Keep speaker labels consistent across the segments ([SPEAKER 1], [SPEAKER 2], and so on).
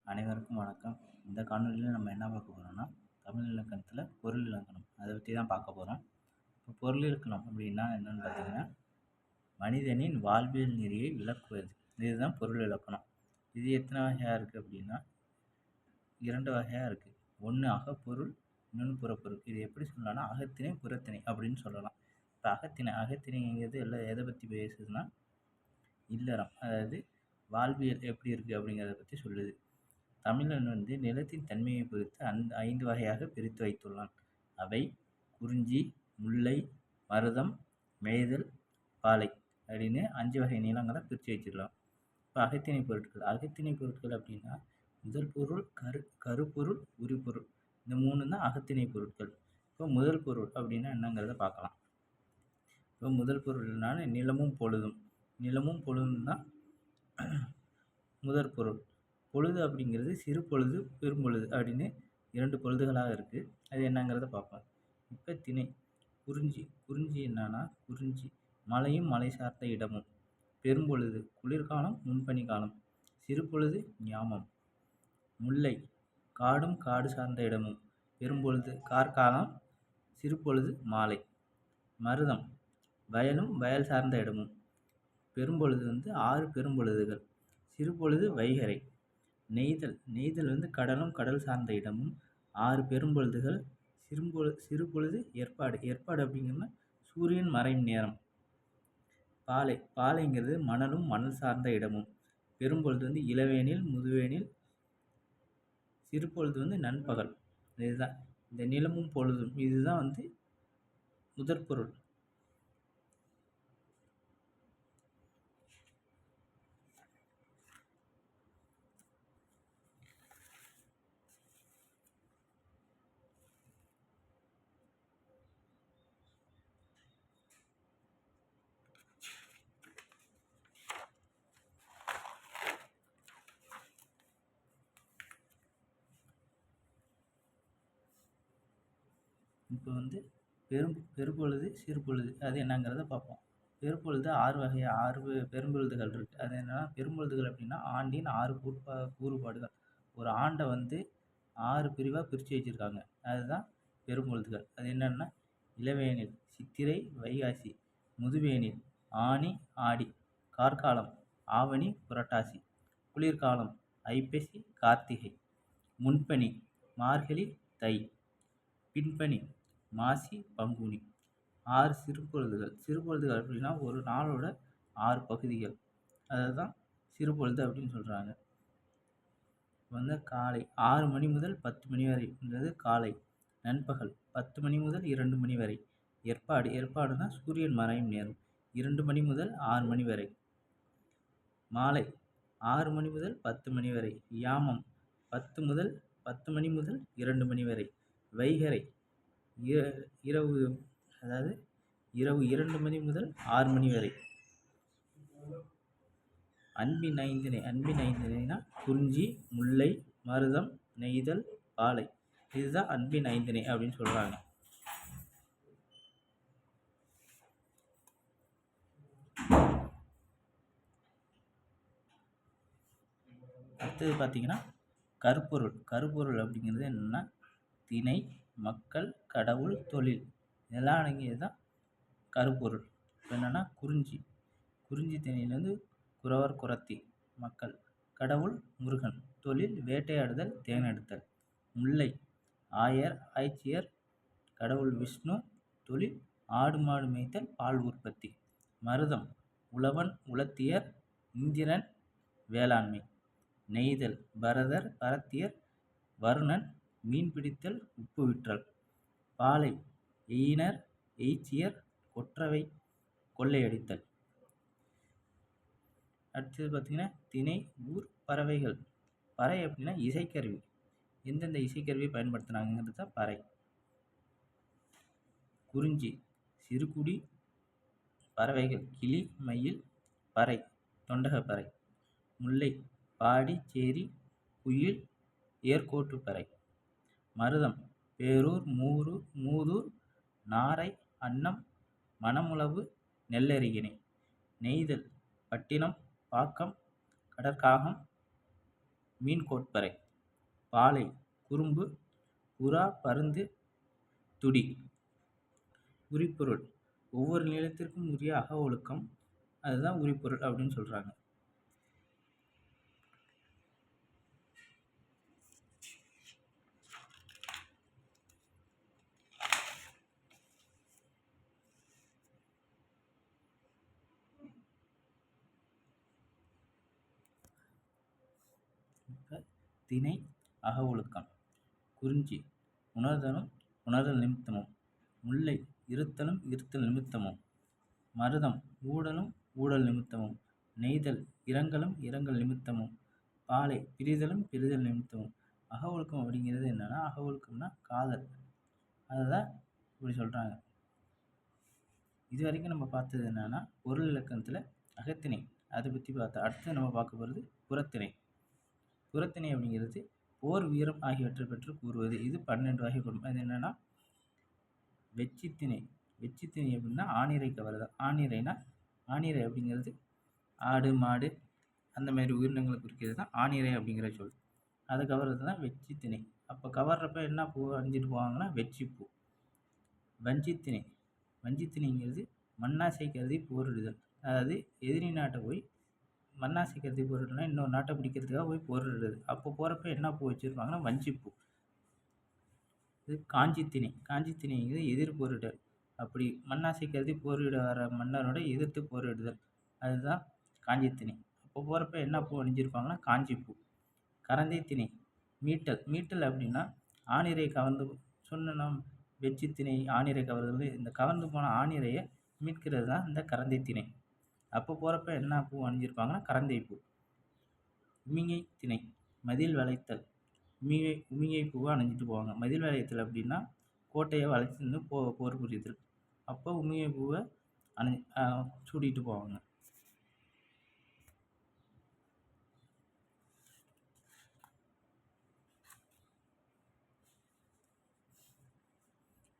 [SPEAKER 1] அனைவருக்கும் வணக்கம். இந்த காணொளியில் நம்ம என்ன பார்க்க போகிறோம்னா, தமிழ் இலக்கணத்தில் பொருள் இலக்கணம் அதை பற்றி தான் பார்க்க போகிறோம். இப்போ பொருள் இலக்கணம் அப்படின்னா என்னென்னு பார்த்தீங்கன்னா, மனிதனின் வாழ்வியல் நெறியை விளக்குவது. இதுதான் பொருள் இலக்கணம். இது எத்தனை வகையாக இருக்குது அப்படின்னா, 2 வகையாக இருக்குது. ஒன்று அகப்பொருள், இன்னொன்று புறப்பொருள். இது எப்படி சொல்லலாம்னா, அகத்திணை புறத்திணை அப்படின்னு சொல்லலாம். இப்போ அகத்திணைங்கிறது எல்லாம் எதை பற்றி பேசுதுன்னா, இல்லறம், அதாவது வாழ்வியல் எப்படி இருக்குது அப்படிங்கிறத பற்றி சொல்லுது. தமிழன் நிலத்தின் தன்மையை பொறுத்து 5 வகையாக பிரித்து வைத்துள்ளான். அவை குறிஞ்சி, முல்லை, மருதம், மேய்தல், பாலை அப்படின்னு 5 வகை நிலங்களை பிரித்து வச்சிடலாம். இப்போ அகத்திணை பொருட்கள் அப்படின்னா, முதல் பொருள், கருப்பொருள், உரிபொருள், இந்த 3 தான் அகத்திணை பொருட்கள். இப்போ முதல் பொருள் அப்படின்னா என்னங்கிறத பார்க்கலாம். இப்போ முதல் பொருள்னால நிலமும் பொழுதும் தான் முதற் பொருள். பொழுது அப்படிங்கிறது சிறு பொழுது, பெரும்பொழுது அப்படின்னு 2 பொழுதுகளாக இருக்குது. அது என்னங்கிறத பார்ப்போம். இப்போ திணை குறிஞ்சி என்னன்னா, குறிஞ்சி மலையும் மலை சார்ந்த இடமும். பெரும்பொழுது குளிர்காலம், முன்பனி காலம். சிறு பொழுது ஞாமம். முல்லை காடும் காடு சார்ந்த இடமும். பெரும்பொழுது கார்காலம், சிறு பொழுது மாலை. மருதம் வயலும் வயல் சார்ந்த இடமும். பெரும்பொழுது 6 பெரும்பொழுதுகள். சிறு பொழுது வைகறை. நெய்தல் கடலும் கடல் சார்ந்த இடமும். 6 பெரும்பொழுதுகள். சிறு பொழுது ஏற்பாடு அப்படிங்கிறது சூரியன் மறையும் நேரம். பாலைங்கிறது மணலும் மணல் சார்ந்த இடமும். பெரும்பொழுது இளவேனில், முதுவேனில். சிறு பொழுது நண்பகல். இதுதான் இந்த நிலமும் பொழுதும். இதுதான் முதற்பொருள். இப்போ பெரும்பொழுது, சிறு பொழுது அது என்னங்கிறத பார்ப்போம். பெரும்பொழுது 6 பெரும்பொழுதுகள் இருக்குது. அது என்னென்னா, பெரும்பொழுதுகள் அப்படின்னா ஆண்டின் 6 கூறுபாடுகள். ஒரு ஆண்டை 6 பிரிவாக பிரித்து வச்சுருக்காங்க. அதுதான் பெரும்பொழுதுகள். அது என்னென்னா, இளவேனில் சித்திரை வைகாசி, முதுவேனில் ஆனி ஆடி, கார்காலம் ஆவணி புரட்டாசி, குளிர்காலம் ஐப்பசி கார்த்திகை, முன்பனி மார்கழி தை, பின்பனி மாசி பங்குனி. 6 சிறுபொழுதுகள் அப்படின்னா ஒரு நாளோட 6 பகுதிகள். அதுதான் சிறுபொழுது அப்படின்னு சொல்கிறாங்க. காலை 6 மணி முதல் 10 மணி வரைன்றது காலை. நண்பகல் 10 மணி முதல் 2 மணி வரை. ஏற்பாடுனா சூரியன் மறையும் நேரம். 2 மணி முதல் 6 மணி வரை. மாலை 6 மணி முதல் 10 மணி வரை. யாமம் 10 மணி முதல் 2 மணி வரை. வைகறை இரவு 2 மணி முதல் 6 மணி வரை. அன்பின் ஐந்திணைனா குறிஞ்சி, முல்லை, மருதம், நெய்தல், பாலை. இதுதான் அன்பின் ஐந்திணை அப்படின்னு சொல்கிறாங்க. அடுத்தது பார்த்தீங்கன்னா கருப்பொருள் அப்படிங்கிறது என்னென்னா, திணை, மக்கள், கடவுள், தொழில் இதெல்லாம் அடங்கியது தான் கருப்பொருள். இப்போ என்னென்னா, குறிஞ்சி திணையிலேருந்து குறவர் குறத்தி. மக்கள் கடவுள் முருகன். தொழில் வேட்டையாடுதல், தேனெடுத்தல். முல்லை ஆயர் ஆய்ச்சியர், கடவுள் விஷ்ணு. தொழில் ஆடு மாடு மேய்த்தல், பால் உற்பத்தி. மருதம் உழவன் உலத்தியர், இந்திரன் வேளாண்மை. நெய்தல் பரதர் பரத்தியர், வருணன் மீன் பிடித்தல், உப்பு விற்றல். பாலை எயினர் எய்ச்சியர், கொற்றவை கொள்ளையடித்தல். அடுத்தது பார்த்திங்கன்னா, திணை ஊர் பறவைகள். பறை அப்படின்னா இசைக்கருவி. எந்தெந்த இசைக்கருவியை பயன்படுத்தினாங்கிறது தான் பறை. குறிஞ்சி சிறுகுடி பறவைகள் கிளி, மயில், பறை தொண்டகப்பறை. முல்லை பாடி, சேரி, குயில், ஏர்கோட்டு பறை. மருதம் பேரூர், மூதூர், நாரை, அன்னம், மணமுழவு, நெல்லரிகிணை. நெய்தல் பட்டினம், பாக்கம், கடற்காகம், மீன் கோட்பறை, பாலை, குறும்பு, புறா, பருந்து, துடி. உரிப்பொருள் ஒவ்வொரு நிலத்திற்கும் உரிய அக ஒழுக்கம், அதுதான் உரிப்பொருள் அப்படின்னு சொல்றாங்க. திணை அக ஒழுக்கம். குறிஞ்சி உணர்தலும் உணர்தல் நிமித்தமும். முல்லை இருத்தலும் இருத்தல் நிமித்தமும். மருதம் ஊடலும் ஊடல் நிமித்தமும். நெய்தல் இரங்கலும் இரங்கல் நிமித்தமும். பாலை பிரிதலும் பிரிதல் நிமித்தமும். அக ஒழுக்கம் அப்படிங்கிறது என்னன்னா, அக ஒழுக்கம்னா காதல், அதுதான் இப்படி சொல்றாங்க. இது வரைக்கும் நம்ம பார்த்தது என்னன்னா பொருள் இலக்கணத்துல அகத்திணை, அதை பற்றி பார்த்தோம். அடுத்து நம்ம பார்க்க போகிறது புறத்திணை. புறத்திணை அப்படிங்கிறது போர், வீரம் ஆகியவற்றை பற்றி கூறுவது. இது 12 வகைப்படும். அது என்னன்னா வெச்சித்திணை. வெச்சித்திணை அப்படின்னா ஆணிரை கவர்தல். ஆணிரைனா, ஆணிரை அப்படிங்கிறது ஆடு, மாடு அந்த மாதிரி உயிரினங்களை குறிக்கிறது தான் ஆணிரை அப்படிங்கிற சொல். அதை கவர்றது தான் வெச்சித்திணை. அப்போ கவர்றப்ப என்ன பூ அணிஞ்சிட்டு போவாங்கன்னா வெச்சிப்பூ. வஞ்சித்திணை. வஞ்சித்திணைங்கிறது மண்ணாசை கருதி போரிடுதல். அதாவது எதிரி நாட்டை போய் மண்ணாசை கருதி போரிடுனா இன்னொரு நாட்டை பிடிக்கிறதுக்காக போய் போரிடுறது. அப்போ போகிறப்ப என்ன பூ வச்சுருப்பாங்கன்னா வஞ்சிப்பூ. இது காஞ்சித்திணை. காஞ்சித்திணைங்கிறது எதிர் போரிடல். அப்படி மண்ணாசை கருதி போரிட வர மன்னரோட எதிர்த்து போரிடுதல், அதுதான் காஞ்சித்திணை. அப்போ போகிறப்ப என்ன பூ அணிஞ்சிருப்பாங்கன்னா காஞ்சிப்பூ. கரந்தை திணை. மீட்டல். மீட்டல் அப்படின்னா ஆணிரை கவர்ந்து சொன்னா வெச்சித்திணை, ஆணிரை கவர்தல். இந்த கவர்ந்து போன ஆணிரையை மீட்கிறது தான் இந்த கரந்தை திணை. அப்போ போகிறப்ப என்ன பூ அணிஞ்சிருப்பாங்கன்னா கரந்தை பூ. உமிங்கை திணை. மதில் வளைத்தல். உமிங்கை பூவை அணிஞ்சிட்டு போவாங்க. மதில் வளைத்தல் அப்படின்னா கோட்டையை வளைச்சிருந்து போர் புரியுதல். அப்போ உமிங்கை பூவை சூடிட்டு போவாங்க.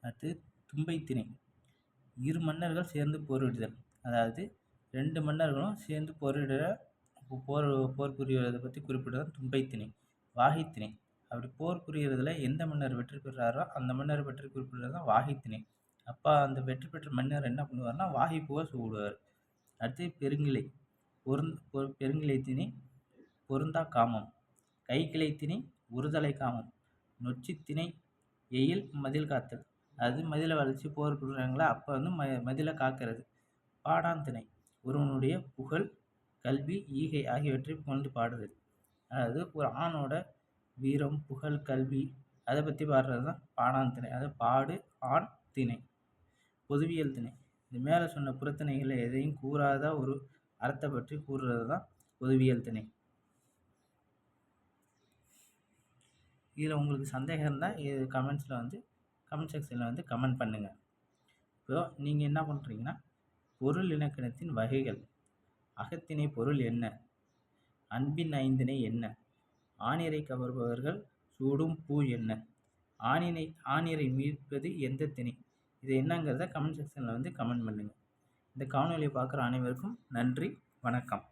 [SPEAKER 1] அடுத்து தும்பை திணை. இரு மன்னர்கள் சேர்ந்து போரிடுதல். அதாவது 2 மன்னர்களும் சேர்ந்து போர் புரிவதை பற்றி குறிப்பிடுறது தும்பை திணை. வாகைத்திணை. அப்படி போர் புரியறதுல எந்த மன்னர் வெற்றி பெறாரோ அந்த மன்னரை பற்றி குறிப்பிடுறது தான் வாகைத்திணை. அப்போ அந்த வெற்றி பெற்ற மன்னர் என்ன பண்ணுவார்னா வாகைப்பூவை சூடுவார். அடுத்து பெருங்கிளை. பெருங்கிளை திணை பொருந்தா காமம். கைக்கிளை திணை ஒருதலை காமம். நொச்சித்திணை எயில் மதில் காத்தல். அது மதிலை வளைச்சி போர் புரிறாங்களா, அப்போ வந்து மதிலை காக்கிறது. பாடாந்திணை ஒருவனுடைய புகழ், கல்வி, ஈகை ஆகியவற்றை புகழ்ந்து பாடுதல். அதாவது ஒரு ஆணோட வீரம், புகழ், கல்வி அதை பற்றி பாடுறது தான் பாடாந்திணை. அதாவது பாடு ஆண் திணை. பொதுவியல் திணை. இந்த மேலே சொன்ன புறத்திணைகளை எதையும் கூறாத ஒரு அறத்தை பற்றி கூறுறது தான் பொதுவியல் திணை. இதில் உங்களுக்கு சந்தேகம் இருந்தால் இது கமெண்ட் செக்ஷனில் வந்து கமெண்ட் பண்ணுங்கள். இப்போ நீங்கள் என்ன பண்ணுறீங்கன்னா பொருள் இலக்கணத்தின் வகைகள். அகத்திணை பொருள் என்ன? அன்பின் ஐந்திணை என்ன? ஆணிரை கவர்பவர்கள் சூடும் பூ என்ன? ஆணிரை மீட்பது எந்த திணை? இது என்னங்கிறத கமெண்ட் செக்ஷனில் வந்து கமெண்ட் பண்ணுங்கள். இந்த காணொலியை பார்க்குற அனைவருக்கும் நன்றி, வணக்கம்.